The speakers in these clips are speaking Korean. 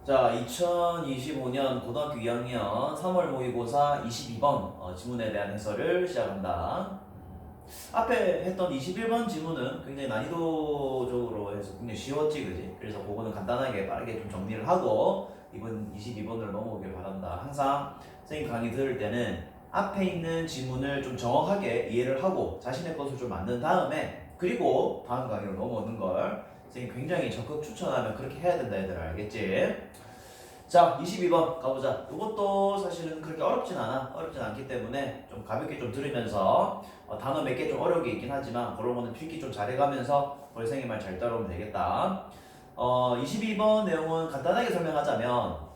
자, 2025년 고등학교 2학년 3월 모의고사 22번 지문에 대한 해설을 시작한다. 앞에 했던 21번 지문은 굉장히 난이도적으로 해서 굉장히 쉬웠지, 그지? 그래서 그거는 간단하게 빠르게 좀 정리를 하고 이번 22번으로 넘어오길 바란다. 항상 선생님 강의 들을 때는 앞에 있는 지문을 좀 정확하게 이해를 하고 자신의 것을 좀 만든 다음에 그리고 다음 강의로 넘어오는 걸 선생님 굉장히 적극 추천하면 그렇게 해야 된다, 얘들아. 알겠지? 자, 22번 가보자. 이것도 사실은 그렇게 어렵진 않기 때문에 좀 가볍게 좀 들으면서 단어 몇 개 좀 어려운 게 있긴 하지만 그런 거는 필기 좀 잘해가면서 우리 선생님 말 잘 따라오면 되겠다. 22번 내용은 간단하게 설명하자면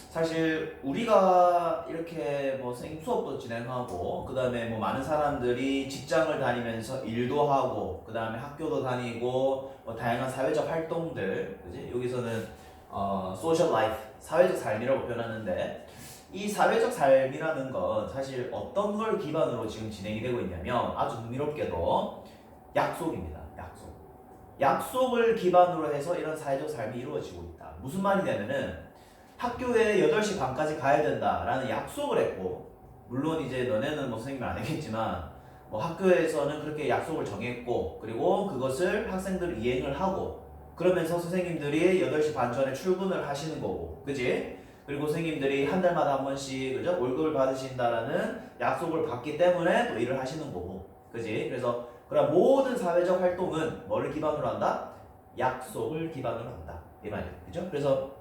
사실 우리가 이렇게 뭐 선생님 수업도 진행하고 그 다음에 뭐 많은 사람들이 직장을 다니면서 일도 하고 그 다음에 학교도 다니고 뭐 다양한 사회적 활동들, 그지? 여기서는 소셜 라이프, 사회적 삶이라고 표현하는데 이 사회적 삶이라는 건 사실 어떤 걸 기반으로 지금 진행이 되고 있냐면 아주 흥미롭게도 약속입니다. 약속을 기반으로 해서 이런 사회적 삶이 이루어지고 있다. 무슨 말이냐면은 학교에 8시 반까지 가야 된다라는 약속을 했고, 물론 이제 너네는 뭐 선생님은 안 했겠지만 뭐 학교에서는 그렇게 약속을 정했고, 그리고 그것을 학생들 이행을 하고, 그러면서 선생님들이 8시 반 전에 출근을 하시는 거고, 그지? 그리고 선생님들이 한 달마다 한 번씩, 그죠? 월급을 받으신다라는 약속을 받기 때문에 또 일을 하시는 거고, 그지? 그래서 그런 모든 사회적 활동은 뭐를 기반으로 한다? 약속을 기반으로 한다. 이 말이에요. 그죠? 그래서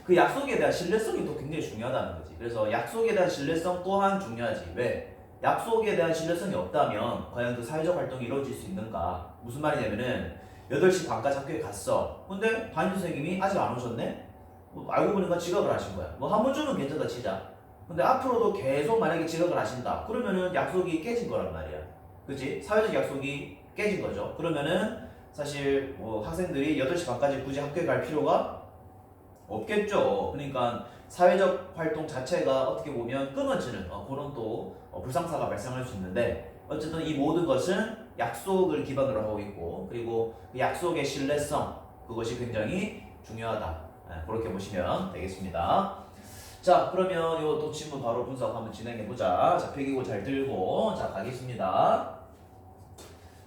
그 약속에 대한 신뢰성이 또 굉장히 중요하다는 거지. 그래서 약속에 대한 신뢰성 또한 중요하지. 왜? 약속에 대한 신뢰성이 없다면 과연 그 사회적 활동이 이루어질 수 있는가? 무슨 말이냐면은 8시 반까지 학교에 갔어. 근데 담임 선생님이 아직 안 오셨네? 뭐 알고 보니까 지각을 하신 거야. 뭐 한 번쯤은 괜찮다 치자. 근데 앞으로도 계속 만약에 지각을 하신다. 그러면은 약속이 깨진 거란 말이야. 그치? 사회적 약속이 깨진 거죠. 그러면은 사실 뭐 학생들이 8시 반까지 굳이 학교에 갈 필요가 없겠죠. 그러니까 사회적 활동 자체가 어떻게 보면 끊어지는 그런 또 불상사가 발생할 수 있는데 어쨌든 이 모든 것은 약속을 기반으로 하고 있고 그리고 그 약속의 신뢰성 그것이 굉장히 중요하다. 그렇게 보시면 되겠습니다. 자, 그러면 요 또 질문 바로 분석 한번 진행해 보자. 자, 필기구 잘 들고 자 가겠습니다.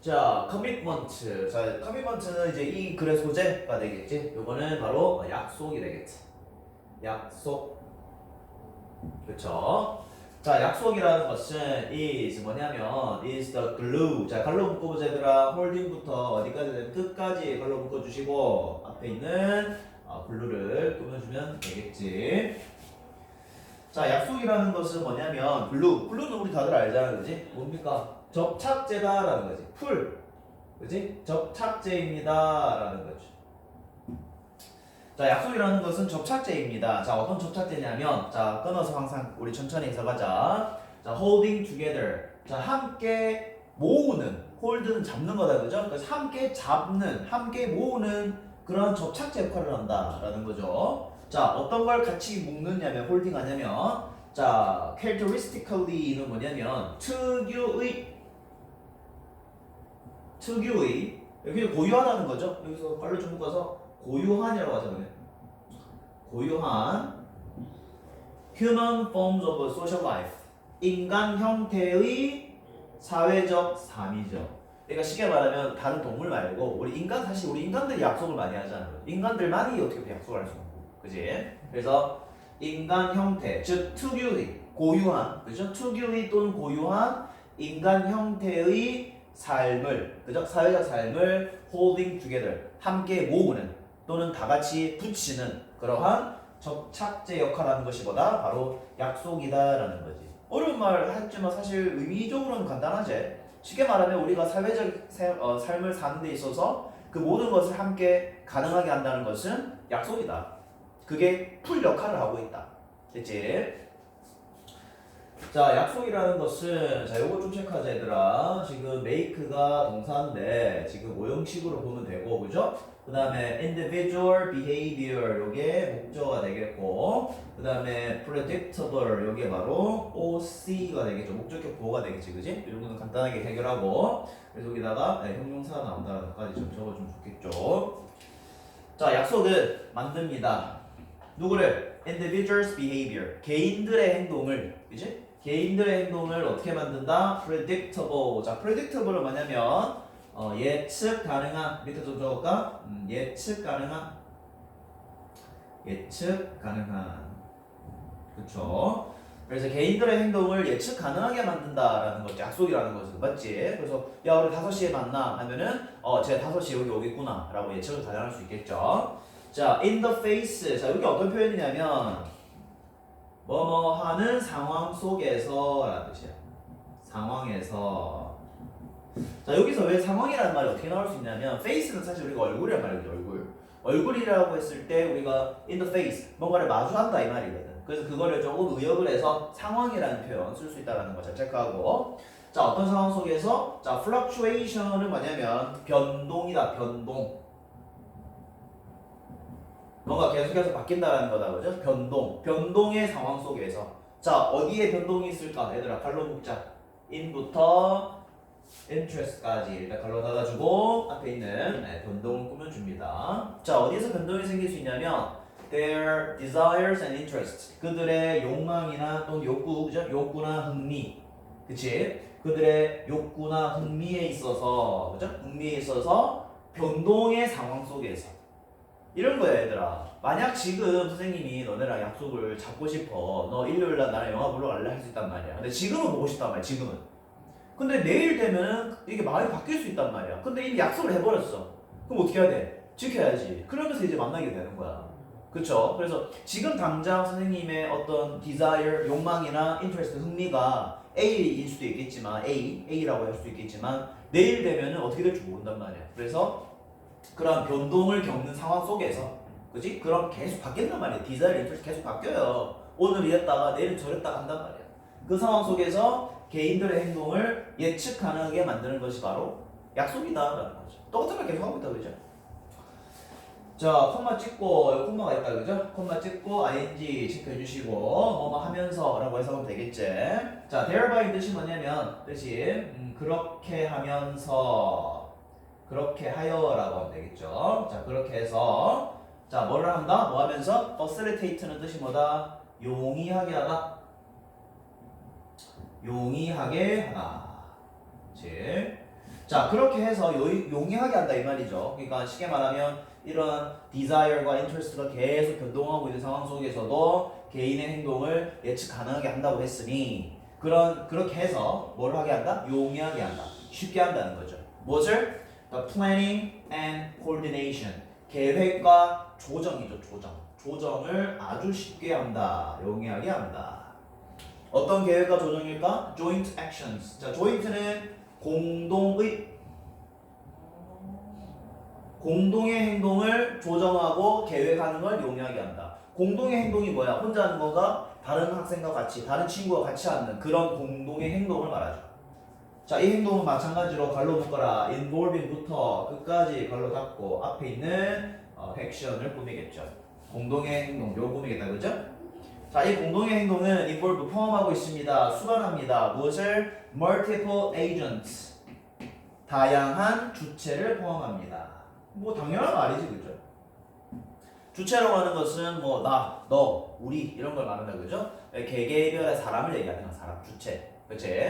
자, 커미트먼트. 자, 커미트먼트는 이제 이 글의 소재가 되겠지. 요거는 바로 약속이 되겠지. 약속. 그쵸? 자, 약속이라는 것은 is 뭐냐면 is the glue. 자, 갈로 묶어보자 얘들아. 홀딩부터 어디까지 되면 끝까지 갈로 묶어주시고 앞에 있는 글루를 끊어주면 되겠지. 자, 약속이라는 것은 뭐냐면 글루는 우리 다들 알잖아, 그지? 뭡니까? 접착제다라는 거지. 그지? 접착제입니다라는 거지. 자, 약속이라는 것은 접착제입니다. 자, 어떤 접착제냐면, 자, 끊어서 항상 우리 천천히 해석하자. 자, holding together. 자, 함께 모으는, 홀드는 잡는 거다, 그죠? 그래서 함께 잡는, 함께 모으는 그런 접착제 역할을 한다라는 거죠. 자, 어떤 걸 같이 묶느냐면, 홀딩 하냐면, 자, characteristically는 뭐냐면, 여기 고유하다는 거죠. 여기서 깔로 좀 묶어서 고유한이라고 하잖아요. 고유한 human forms of social life. 인간 형태의 사회적 삶이죠. 그러니까 쉽게 말하면 다른 동물 말고 사실 우리 인간들이 약속을 많이 하잖아요. 인간들만이 어떻게 약속을 할 수 없고, 그지? 그래서 인간 형태, 즉 특유의 고유한, 그죠? 특유의 또는 고유한 인간 형태의 삶을, 그죠? 사회적 삶을 holding together, 함께 모으는 또는 다 같이 붙이는 그러한 접착제 역할하는 것이 뭐다? 바로 약속이다라는 거지. 어려운 말 했지만 사실 의미적으로는 간단하지. 쉽게 말하면 우리가 사회적 삶을 사는 데 있어서 그 모든 것을 함께 가능하게 한다는 것은 약속이다. 그게 풀 역할을 하고 있다. 됐지? 자, 약속이라는 것은 자, 요거 좀 체크하자 얘들아. 지금 make가 동사인데 지금 오형식으로 보면 되고, 그죠? 그 다음에 individual behavior 요게 목적어가 되겠고, 그 다음에 predictable 요게 바로 OC가 되겠죠. 목적격 보호가 되겠지, 그지? 이런 거는 간단하게 해결하고, 그래서 여기다가 형용사가 나온다는 것까지 좀 적어주면 좋겠죠. 자, 약속은 만듭니다. 누구를? Individuals behavior. 개인들의 행동을, 그지? 개인들의 행동을 어떻게 만든다? predictable. 자, predictable은 뭐냐면 예측 가능한, 밑에 좀 적을까? 예측 가능한. 그쵸? 그래서 개인들의 행동을 예측 가능하게 만든다라는 거지. 약속이라는 것은. 맞지? 그래서 야, 우리 5시에 만나 하면은 제가 5시에 여기 오겠구나 라고 예측을 가능할 수 있겠죠. 자, in the face. 자, 여기 어떤 표현이냐면 뭐뭐 하는 상황 속에서 라는 뜻이야. 상황에서. 자, 여기서 왜 상황이라는 말이 어떻게 나올 수 있냐면 face는 사실 우리가 얼굴이란 말이죠. 얼굴이라고 했을 때 우리가 in the face 뭔가를 마주한다 이 말이거든. 그래서 그거를 조금 의역을 해서 상황이라는 표현 쓸 수 있다는 거 잘 체크하고. 자, 어떤 상황 속에서 자, fluctuation은 뭐냐면 변동이다. 뭔가 계속해서 바뀐다는 거다. 그죠? 변동의 상황 속에서. 자, 어디에 변동이 있을까? 얘들아 갈로 묶자. in부터 interest까지 일단 갈로 닫아주고 앞에 있는 변동을 꾸며줍니다. 자, 어디에서 변동이 생길 수 있냐면 their desires and interests. 그들의 욕망이나 또는 욕구, 그죠? 욕구나 흥미. 그치? 그들의 욕구나 흥미에 있어서, 그죠? 흥미에 있어서 변동의 상황 속에서. 이런 거야, 얘들아. 만약 지금 선생님이 너네랑 약속을 잡고 싶어. 너 일요일날 나랑 영화 보러 갈래? 할 수 있단 말이야. 근데 지금은 보고 싶단 말이야, 지금은. 근데 내일 되면은 이게 마음이 바뀔 수 있단 말이야. 근데 이미 약속을 해버렸어. 그럼 어떻게 해야 돼? 지켜야지. 그러면서 이제 만나게 되는 거야. 그쵸? 그래서 지금 당장 선생님의 어떤 desire, 욕망이나 interest, 흥미가 A일 수도 있겠지만, A라고 할 수도 있겠지만, 내일 되면은 어떻게 될지 모른단 말이야. 그래서 그런 변동을 겪는 상황 속에서, 그지? 그럼 계속 바뀐단 말이야. desire, interest 계속 바뀌어요. 오늘 이랬다가 내일은 저랬다가 한단 말이야. 그 상황 속에서 개인들의 행동을 예측 가능하게 만드는 것이 바로 약속이다라는 거죠. 똑같은 걸 계속 하고 있다 그죠? 자, 콤마 찍고 여기 콤마가 있다 그죠? 콤마 찍고 ing 체크해 주시고 뭐뭐 하면서라고 해석하면 되겠지. 자, thereby 뜻이 뭐냐면 뜻이 그렇게 하면서 그렇게 하여라고 하면 되겠죠. 자, 그렇게 해서 자, 뭐를 한다? 뭐 하면서? facilitate는 뜻이 뭐다? 용이하게 하다. 용이하게 하다. 그치? 자, 그렇게 해서 용이하게 한다 이 말이죠. 그러니까 쉽게 말하면 이런 desire과 interest가 계속 변동하고 있는 상황 속에서도 개인의 행동을 예측 가능하게 한다고 했으니 그렇게 해서 뭘 하게 한다? 용이하게 한다. 쉽게 한다는 거죠. 무엇을? The planning and coordination. 계획과 조정이죠. 조정을 아주 쉽게 한다. 용이하게 한다. 어떤 계획과 조정일까? joint actions. 자, joint는 공동의 행동을 조정하고 계획하는 걸 용이하게 한다. 공동의 행동이 뭐야? 혼자 하는 거가 다른 학생과 같이, 다른 친구와 같이 하는 그런 공동의 행동을 말하죠. 자, 이 행동은 마찬가지로 갈로 묶어라. involving부터 끝까지 갈로 닫고 앞에 있는 액션을 꾸미겠죠. 공동의 행동, 요 꾸미겠다, 그죠? 자, 이 공동의 행동은 involve 포함하고 있습니다. 수반합니다. 무엇을? multiple agents. 다양한 주체를 포함합니다. 뭐 당연한 말이지, 그죠? 주체라고 하는 것은 뭐 나, 너, 우리 이런 걸 말한다, 그죠? 개개별의 사람을 얘기하는 사람, 주체, 그치?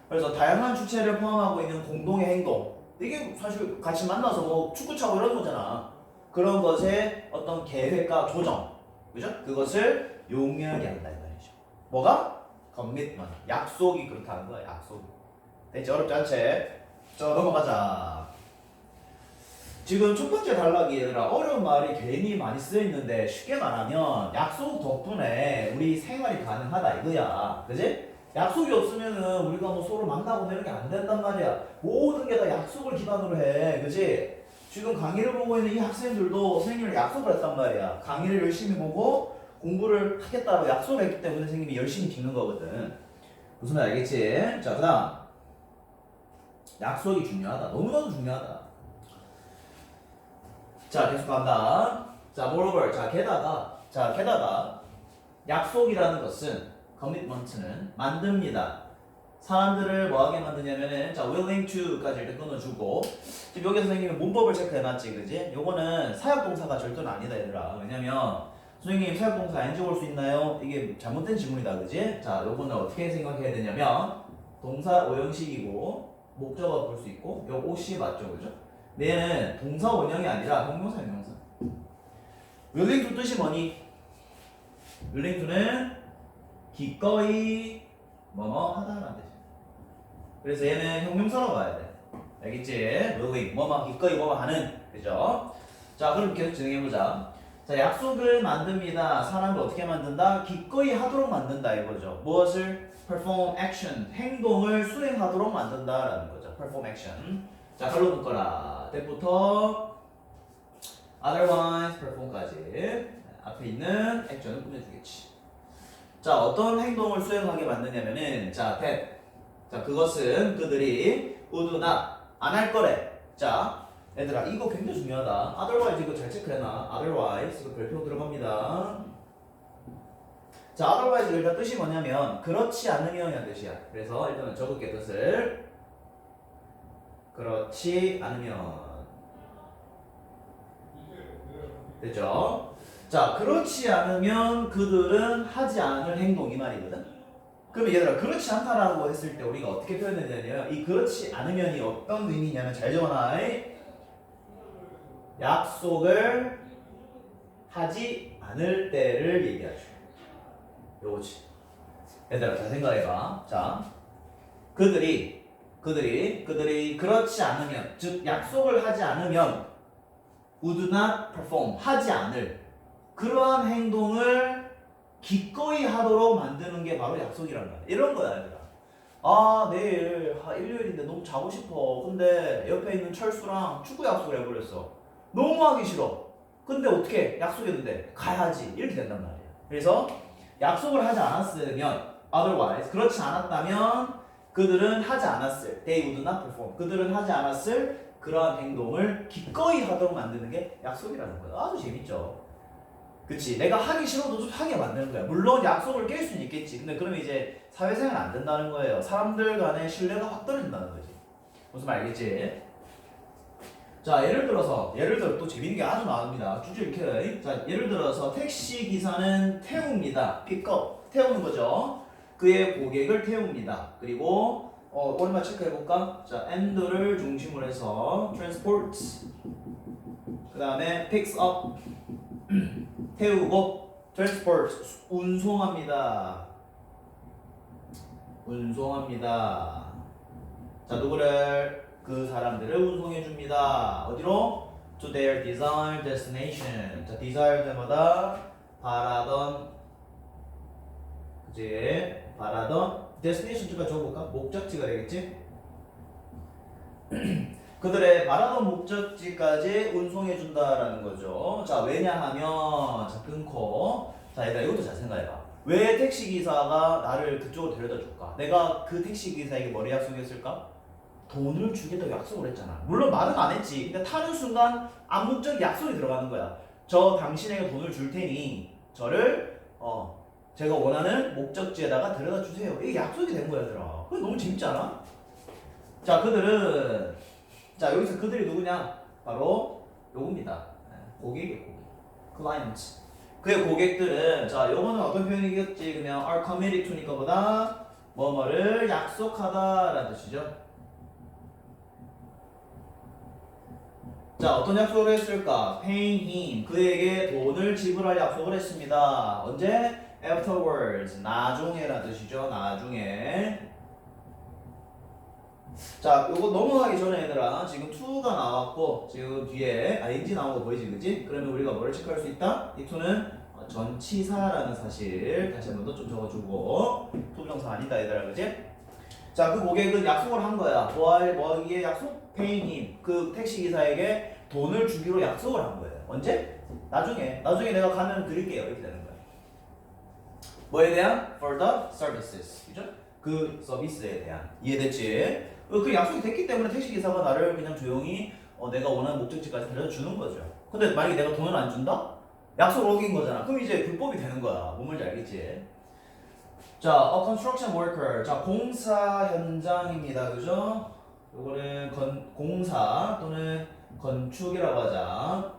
그래서 다양한 주체를 포함하고 있는 공동의 행동. 이게 사실 같이 만나서 뭐 축구 차고 이런 거잖아. 그런 것의 어떤 계획과 조정, 그죠? 그것을 용이하게 한다 이 말이죠. 뭐가? commitment. 약속이 그렇다는 거야. 약속. 됐지? 어렵지 않지? 자, 넘어가자. 지금 첫 번째 단락이 얘들아 어려운 말이 괜히 많이 쓰여 있는데 쉽게 말하면 약속 덕분에 우리 생활이 가능하다 이거야. 그지? 약속이 없으면은 우리가 뭐 서로 만나고 이렇게 안 된단 말이야. 모든 게 다 약속을 기반으로 해. 그지? 지금 강의를 보고 있는 이 학생들도 선생님을 약속을 했단 말이야. 강의를 열심히 보고 공부를 하겠다고 약속을 했기 때문에 선생님이 열심히 듣는 거거든. 무슨 말 알겠지? 자, 그 다음 약속이 중요하다. 너무나도 중요하다. 자, 계속 간다. 자, moreover. 자, 게다가 약속이라는 것은 commitment는 만듭니다. 사람들을 뭐하게 만드냐면은 자 willing to까지 일단 끊어주고 지금 여기서 선생님이 문법을 체크해놨지 그지? 요거는 사역동사가 절대는 아니다 얘들아. 왜냐면 선생님 사역동사 ing 올 수 있나요? 이게 잘못된 질문이다 그지? 자 요거는 어떻게 생각해야 되냐면 동사 오형식이고 목적어 볼 수 있고 요 옷이 맞죠 그죠? 얘는 동사 원형이 아니라 형용사 형용사. willing to 뜻이 뭐니? willing to는 기꺼이 뭐뭐 하다라는 뜻이야. 그래서 얘는 형용사로 봐야 돼. 알겠지? willing 뭐뭐 기꺼이 뭐뭐 하는 그죠? 자 그럼 계속 진행해보자. 자 약속을 만듭니다. 사람을 어떻게 만든다? 기꺼이 하도록 만든다 이거죠. 무엇을? perform action 행동을 수행하도록 만든다라는 거죠. perform action. 자 걸로 묶어라. 때부터 otherwise perform까지 앞에 있는 액션을 꾸며주겠지. 자 어떤 행동을 수행하게 만드냐면은 자 that 자 그것은 그들이 would not 안 할 거래. 자 얘들아 이거 굉장히 중요하다. otherwise 이거 잘 체크해놔. otherwise 이거 별표 들어갑니다. 자 otherwise 일단 뜻이 뭐냐면 그렇지 않으면이라는 뜻이야. 그래서 일단은 적을게 뜻을. 그렇지 않으면 됐죠? 자 그렇지 않으면 그들은 하지 않을 행동 이 말이거든. 그러면 얘들아 그렇지 않다라고 했을 때 우리가 어떻게 표현해야 이 그렇지 않으면이 어떤 의미냐면 잘 적어놔. 약속을 하지 않을 때를 얘기하죠. 요거지. 얘들아 잘 생각해봐. 자 그들이 그렇지 않으면 즉 약속을 하지 않으면 would not perform 하지 않을 그러한 행동을 기꺼이 하도록 만드는 게 바로 약속이란 말이야. 이런 거야 얘들아. 아 내일 일요일인데 너무 자고 싶어. 근데 옆에 있는 철수랑 축구 약속을 해버렸어. 너무 하기 싫어. 근데 어떻게 약속했는데 가야지 이렇게 된단 말이야. 그래서 약속을 하지 않았으면 otherwise 그렇지 않았다면 그들은 하지 않았을 they would not perform 그들은 하지 않았을 그러한 행동을 기꺼이 하도록 만드는 게 약속이라는 거야. 아주 재밌죠. 그치? 내가 하기 싫어도 좀 하게 만드는 거야. 물론 약속을 깰 수는 있겠지. 근데 그러면 이제 사회생활 안 된다는 거예요. 사람들 간의 신뢰가 확 떨어진다는 거지. 무슨 말 알겠지? 자 예를 들어 또 재밌는 게 아주 나옵니다. 쭉 이렇게. 자 예를 들어서 택시 기사는 태웁니다. 픽업 태우는 거죠. 그의 고객을 태웁니다. 그리고 오랜만에 체크해볼까? 자 and를 중심으로 해서 transport 그 다음에 picks up 태우고 transport 운송합니다. 자 누구를? 그 사람들을 운송해줍니다. 어디로? to their desired destination. 자 desired 때마다 바라던 그치? 바라던 destination까지 적어볼까? 목적지가 되겠지? 그들의 바라던 목적지까지 운송해준다라는 거죠. 자 왜냐하면 자 끊고 자 얘들아 이것도 잘 생각해봐. 왜 택시기사가 나를 그쪽으로 데려다 줄까? 내가 그 택시기사에게 뭐를 약속했을까? 돈을 주겠다고 약속을 했잖아. 물론 말은 안 했지. 근데 타는 순간 암묵적 약속이 들어가는 거야. 저 당신에게 돈을 줄 테니 저를 제가 원하는 목적지에다가 데려다 주세요. 이게 약속이 된 거야 얘들아. 그거 너무 재밌지 않아? 자 그들은 자 여기서 그들이 누구냐? 바로 요겁니다. 고객이에요. client. 그의 고객들은 자 요거는 어떤 표현이겠지? 그냥 are committed to니까 보다 뭐뭐를 약속하다라는 뜻이죠. 자 어떤 약속을 했을까? paying him 그에게 돈을 지불할 약속을 했습니다. 언제? afterwards 나중에라는 뜻이죠. 나중에. 자 요거 넘어가기 전에 얘들아 지금 to가 나왔고 지금 뒤에 ing 나온 거 보이지 그지? 그러면 우리가 뭐를 체크할 수 있다? 이 to는 전치사라는 사실 다시 한 번 더 좀 적어주고 투부정사 아니다 얘들아 그지? 자 그 고객은 약속을 한 거야. 뭐하기에 약속? paying him 그 택시기사에게 돈을 주기로 약속을 한 거예요. 언제? 나중에 내가 가면 드릴게요 이렇게 되는 거야. 뭐에 대한? for the services 그죠? 그 서비스에 대한. 이해됐지? 그 약속이 됐기 때문에 택시기사가 나를 그냥 조용히 내가 원하는 목적지까지 데려다 주는 거죠. 근데 만약에 내가 돈을 안 준다? 약속을 어긴 거잖아. 그럼 이제 불법이 되는 거야. 뭔 말인지 알겠지? 자, a construction worker. 자, 공사 현장입니다. 그죠? 요거는 공사 또는 건축이라고 하자.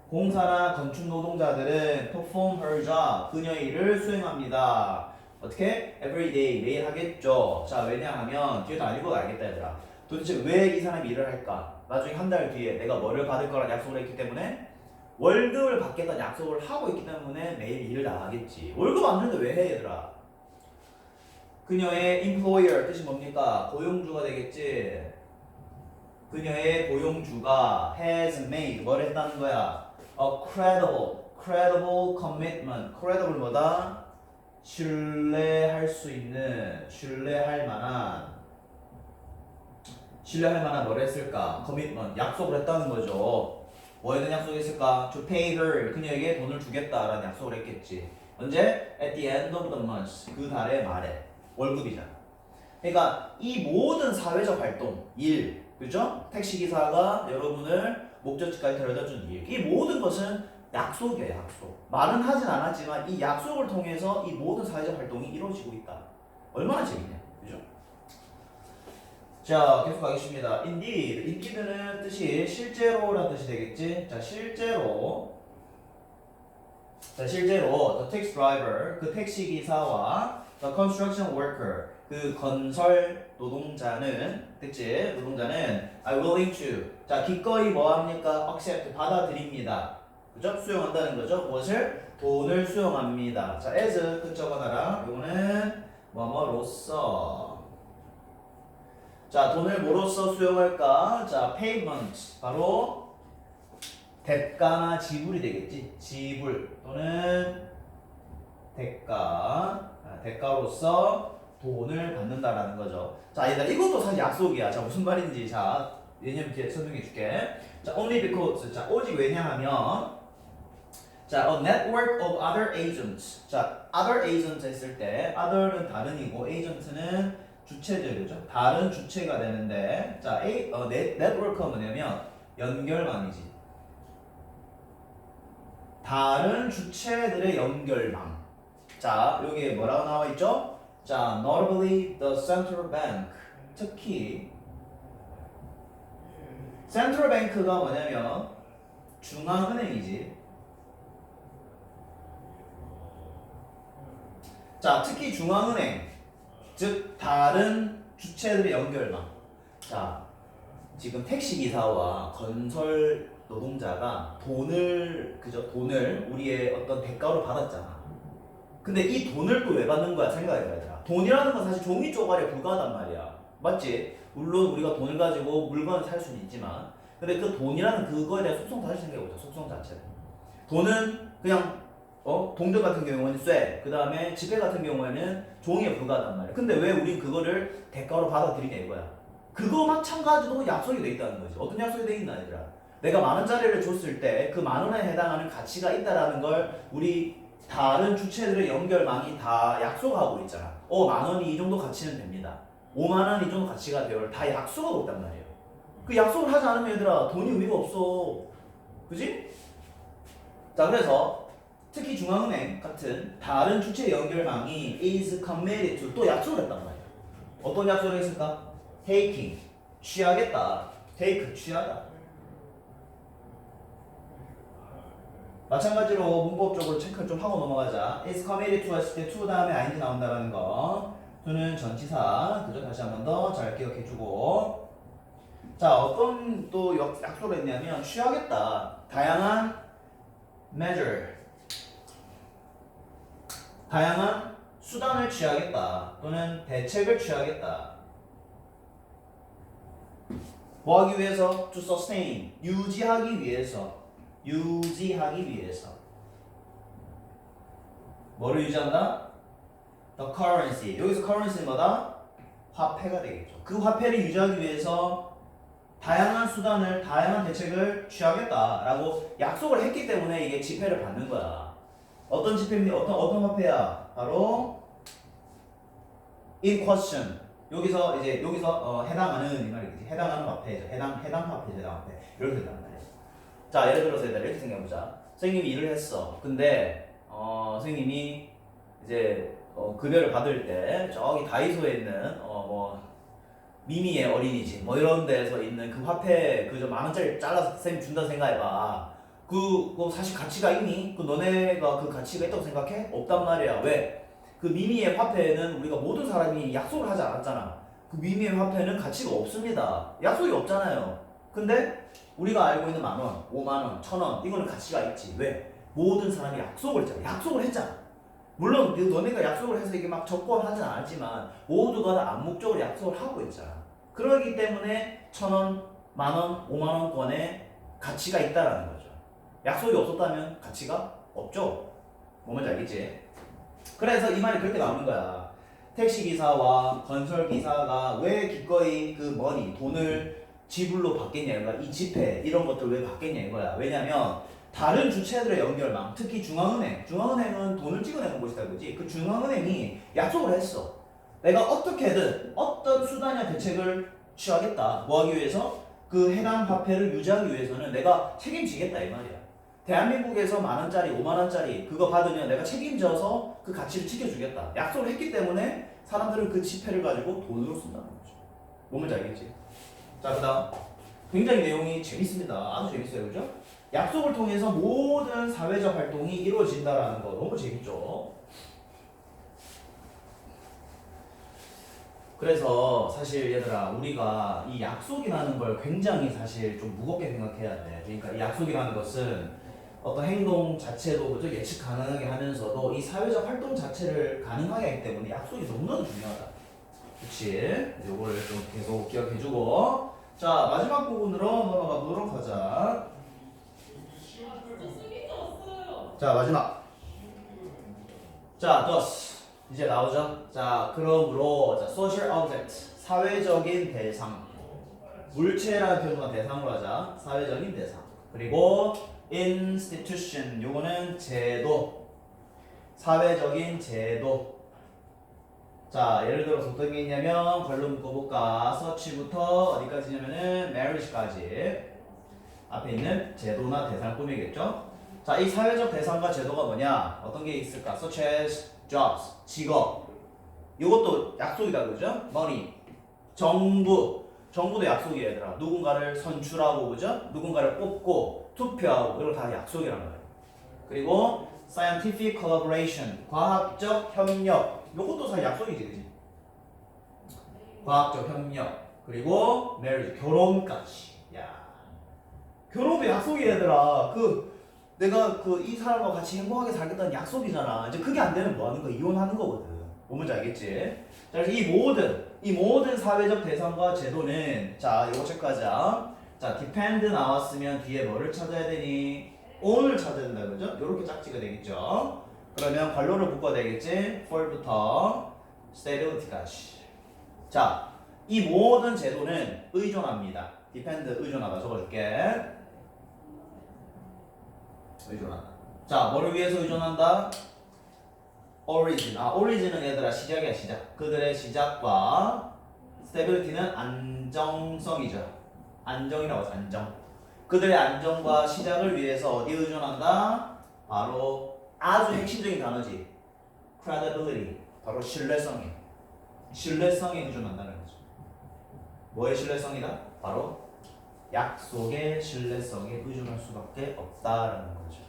공사나 건축 노동자들은 perform her job. 그녀의 일을 수행합니다. 어떻게? every day. 매일 하겠죠. 자, 왜냐하면 뒤에 다 읽어도 알겠다 얘들아. 도대체 왜 이 사람이 일을 할까? 나중에 한 달 뒤에 내가 뭐를 받을 거라 약속을 했기 때문에 월급을 받겠다는 약속을 하고 있기 때문에 매일 일을 나가겠지. 월급 안 주는데 왜 해 얘들아? 그녀의 employer 뜻이 뭡니까? 고용주가 되겠지. 그녀의 고용주가 has made 뭘 했다는 거야? A credible commitment. credible 뭐다? 신뢰할 수 있는, 신뢰할 만한 뭘 했을까? commitment 약속을 했다는 거죠. 뭐에 대한 약속했을까? To pay her 그녀에게 돈을 주겠다라는 약속을 했겠지. 언제? At the end of the month 그 달의 말에 월급이잖아. 그러니까 이 모든 사회적 활동, 일, 그죠? 택시기사가 여러분을 목적지까지 데려다준 일, 이 모든 것은 약속이에요, 약속. 말은 하진 않았지만 이 약속을 통해서 이 모든 사회적 활동이 이루어지고 있다. 얼마나 재밌냐, 그죠? 자, 계속 가겠습니다. indeed는 뜻이 실제로라는 뜻이 되겠지? 자, 실제로 the taxi driver, 그 택시 기사와 the construction worker, 그 건설 노동자는, 그치? 노동자는 are willing to, 자, 기꺼이 뭐 합니까? accept, 받아들입니다. 그죠? 수용한다는 거죠. 무엇을? 돈을 수용합니다. 자, as 끝 적어놔라. 이거는 뭐뭐로써. 자, 돈을 뭐로써 수용할까? 자, payment, 바로 대가나 지불이 되겠지. 지불 또는 대가로서 돈을 받는다라는 거죠. 자, 얘들아 이것도 사실 약속이야. 자, 무슨 말인지 자, 왜냐면 뒤에 설명해 줄게. 자, only because. 자, 오직 왜냐하면 자, a network of other agents. 자, other agents 했을 때 other는 다른이고 agent는 주체들이죠. 다른 주체가 되는데 자, network가 뭐냐면 연결망이지. 다른 주체들의 연결망. 자, 여기에 뭐라고 나와 있죠? 자, notably the central bank. 특히 central bank가 뭐냐면 중앙은행이지. 자, 특히 중앙은행, 즉 다른 주체들의 연결망. 자, 지금 택시기사와 건설 노동자가 돈을 우리의 어떤 대가로 받았잖아. 근데 이 돈을 또 왜 받는 거야? 생각해봐야. 돈이라는 건 사실 종이 쪼가리에 불과하단 말이야. 맞지? 물론 우리가 돈을 가지고 물건을 살 수는 있지만, 근데 그 돈이라는 그거에 대한 속성 다시 생각해보자. 속성 자체를. 돈은 그냥 동전 같은 경우에는 쇠, 그 다음에 지폐 같은 경우에는 종이에 불과하단 말이야. 근데 왜 우린 그거를 대가로 받아들이냐 이거야. 그거 마찬가지도 약속이 돼 있다는 거지. 어떤 약속이 돼 있나 얘들아? 내가 10,000원짜리를 줬을 때 그 10,000원에 해당하는 가치가 있다라는 걸 우리 다른 주체들의 연결망이 다 약속하고 있잖아. 10,000원이 이 정도 가치는 됩니다. 50,000원 이 정도 가치가 돼요. 다 약속하고 있단 말이에요. 그 약속을 하지 않으면 얘들아 돈이 의미가 없어. 그지? 자, 그래서 특히 중앙은행 같은 다른 주체 연결망이 is committed to 또 약속을 했단 말이야. 어떤 약속을 했을까? taking 취하겠다. take 취하다. 마찬가지로 문법적으로 체크를 좀 하고 넘어가자. is committed to 했을 때 to 다음에 ing 나온다라는 거. to는 전치사. 그죠? 다시 한 번 더 잘 기억해주고. 자, 어떤 또 약속을 했냐면 취하겠다. 다양한 measure. 다양한 수단을 취하겠다. 또는 대책을 취하겠다. 뭐 하기 위해서? to sustain. 유지하기 위해서. 뭐를 유지한다? the currency. 여기서 currency는 뭐다? 화폐가 되겠죠. 그 화폐를 유지하기 위해서 다양한 수단을, 다양한 대책을 취하겠다라고 약속을 했기 때문에 이게 지폐를 받는 거야. 어떤 지폐입니까? 어떤 화폐야? 바로 in question. 여기서 해당하는 이 말이지. 해당하는 화폐죠. 해당 화폐죠. 해당 화폐. 이렇게 된단 말이야. 자, 예를 들어서 이렇게 생각해보자. 선생님이 일을 했어. 근데 선생님이 이제 급여를 받을 때 저기 다이소에 있는 뭐 미미의 어린이집 뭐 이런 데서 있는 그 화폐 그저 10,000원짜리 잘라서 쌤 준다 생각해봐. 그거 사실 가치가 있니? 그 너네가 그 가치가 있다고 생각해? 없단 말이야. 왜? 그 미미의 화폐는 우리가 모든 사람이 약속을 하지 않았잖아. 그 미미의 화폐는 가치가 없습니다. 약속이 없잖아요. 근데 우리가 알고 있는 10,000원, 50,000원, 1,000원 이거는 가치가 있지. 왜? 모든 사람이 약속을 했잖아. 약속을 했잖아. 물론 너네가 약속을 해서 이게 막 적고 하진 않았지만 모두가 다 암묵적으로 약속을 하고 있잖아. 그러기 때문에 1,000원, 10,000원, 50,000원권의 가치가 있다라는 거죠. 약속이 없었다면 가치가 없죠. 뭔지 알겠지? 그래서 이 말이 그렇게 나오는 거야. 택시기사와 건설기사가 왜 기꺼이 그 머니, 돈을 지불로 받겠냐 이거야. 이 지폐 이런 것들 왜 받겠냐 이거야. 왜냐면 다른 주체들의 연결망, 특히 중앙은행은 돈을 찍어내는 곳이다 그지? 그 중앙은행이 약속을 했어. 내가 어떻게든 어떤 수단이나 대책을 취하겠다. 뭐 하기 위해서? 그 해당 화폐를 유지하기 위해서는 내가 책임지겠다 이 말이야. 대한민국에서 10,000원짜리, 50,000원짜리 그거 받으면 내가 책임져서 그 가치를 지켜주겠다. 약속을 했기 때문에 사람들은 그 지폐를 가지고 돈으로 쓴다는 거죠. 뭔지 알겠지? 자, 그 다음. 굉장히 내용이 재밌습니다. 아주 재밌어요. 그죠? 약속을 통해서 모든 사회적 활동이 이루어진다라는 거 너무 재밌죠? 그래서 사실 얘들아 우리가 이 약속이라는 걸 굉장히 사실 좀 무겁게 생각해야 돼. 그러니까 이 약속이라는 것은 어떤 행동 자체도 그죠? 예측 가능하게 하면서도 이 사회적 활동 자체를 가능하게 하기 때문에 약속이 너무나도 중요하다. 그치? 요거를 좀 계속 기억해주고 자 마지막 부분으로 넘어가 보도록 하자. 자 마지막 자 thus 이제 나오죠. 자 그러므로 자 social object 사회적인 대상 물체라는 표현과 대상으로 하자. 사회적인 대상 그리고 institution 요거는 제도 사회적인 제도 자 예를 들어서 어떤 게 있냐면 관로 묶어볼까. 서치부터 어디까지냐면은 marriage까지 앞에 있는 제도나 대상을 꾸미겠죠. 자, 이 사회적 대상과 제도가 뭐냐? 어떤 게 있을까? such as jobs, 직업. 이것도 약속이다, 그죠? money, 정부도 약속이야, 얘들아. 누군가를 선출하고, 그죠? 누군가를 뽑고, 투표하고, 이런 거 다 약속이란 말이야. 그리고 scientific collaboration, 과학적 협력. 이것도 사실 약속이지, 그지? 과학적 협력. 그리고 marriage, 결혼까지. 야, 결혼도 약속이야, 얘들아. 내가 이 사람과 같이 행복하게 살겠다는 약속이잖아. 이제 그게 안 되면 뭐 하는 거야? 이혼하는 거거든. 뭔지 알겠지? 자, 그래서 이 모든 사회적 대상과 제도는 자, 요거 체크하자. 자, depend 나왔으면 뒤에 뭐를 찾아야 되니? on을 찾아야 된다, 그죠? 요렇게 짝지가 되겠죠? 그러면 관로를 묶어야 되겠지? for부터 stability까지. 자, 이 모든 제도는 의존합니다. depend 의존하다 적어줄게. 의존한다. 자, 뭐를 위해서 의존한다? origin. origin은 얘들아 시작이야, 시작. 그들의 시작과 stability는 안정성이죠. 안정이라고 해서 안정. 그들의 안정과 시작을 위해서 어디에 의존한다? 바로 아주 핵심적인 단어지. credibility. 바로 신뢰성이. 신뢰성에 의존한다는 거죠. 뭐의 신뢰성이다? 바로 약속의 신뢰성에 의존할 수밖에 없다라는 거죠.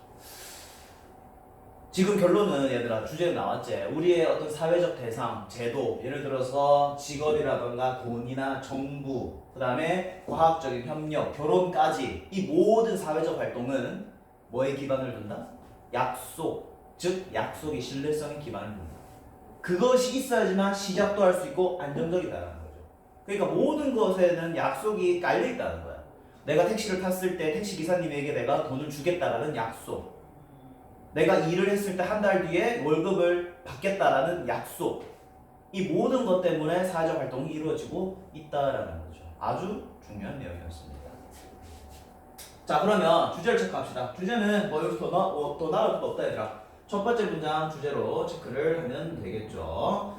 지금 결론은 얘들아 주제는 나왔지. 우리의 어떤 사회적 대상, 제도, 예를 들어서 직업이라던가 돈이나 정부, 그 다음에 과학적인 협력, 결혼까지 이 모든 사회적 활동은 뭐에 기반을 둔다? 약속, 즉 약속의 신뢰성에 기반을 둔다. 그것이 있어야지만 시작도 할 수 있고 안정적이다라는 거죠. 그러니까 모든 것에는 약속이 깔려 있다는 거야. 내가 택시를 탔을 때 택시 기사님에게 내가 돈을 주겠다라는 약속. 내가 일을 했을 때 한 달 뒤에 월급을 받겠다라는 약속. 이 모든 것 때문에 사회적 활동이 이루어지고 있다라는 거죠. 아주 중요한 내용이었습니다. 자, 그러면 주제를 체크합시다. 주제는 뭐 여기서 더 나올 것도 없다 얘들아. 첫 번째 문장 주제로 체크를 하면 되겠죠.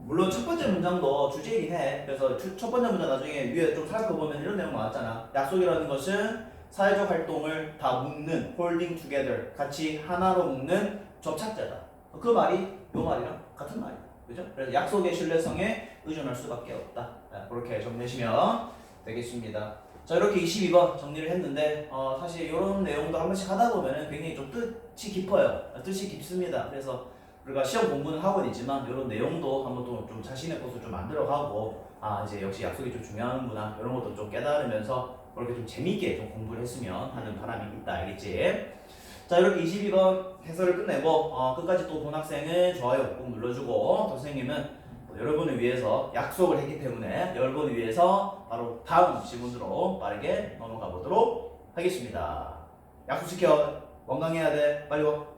물론 첫 번째 문장도 주제이긴 해. 그래서 첫 번째 문장 나중에 위에 좀 살펴보면 이런 내용 나왔잖아. 약속이라는 것은 사회적 활동을 다 묶는, holding together, 같이 하나로 묶는 접착제다. 그 말이 요 말이랑 같은 말이야. 그죠? 그래서 약속의 신뢰성에 의존할 수밖에 없다. 그렇게 정리하시면 되겠습니다. 자, 이렇게 22번 정리를 했는데 사실 이런 내용도 한 번씩 하다 보면은 굉장히 좀 뜻이 깊어요. 뜻이 깊습니다. 그래서 우리가 시험 공부는 하고는 있지만 이런 내용도 한번 또 좀 자신의 것을 좀 만들어가고 이제 역시 약속이 좀 중요하구나 이런 것도 좀 깨달으면서 그렇게 좀 재밌게 좀 공부를 했으면 하는 바람이 있다. 알겠지? 자, 이렇게 22번 해설을 끝내고 끝까지 또 본 학생은 좋아요 꼭 눌러주고 또 선생님은 여러분을 위해서 약속을 했기 때문에 여러분을 위해서 바로 다음 지문으로 빠르게 넘어가 보도록 하겠습니다. 약속 지켜. 건강해야 돼. 빨리 와.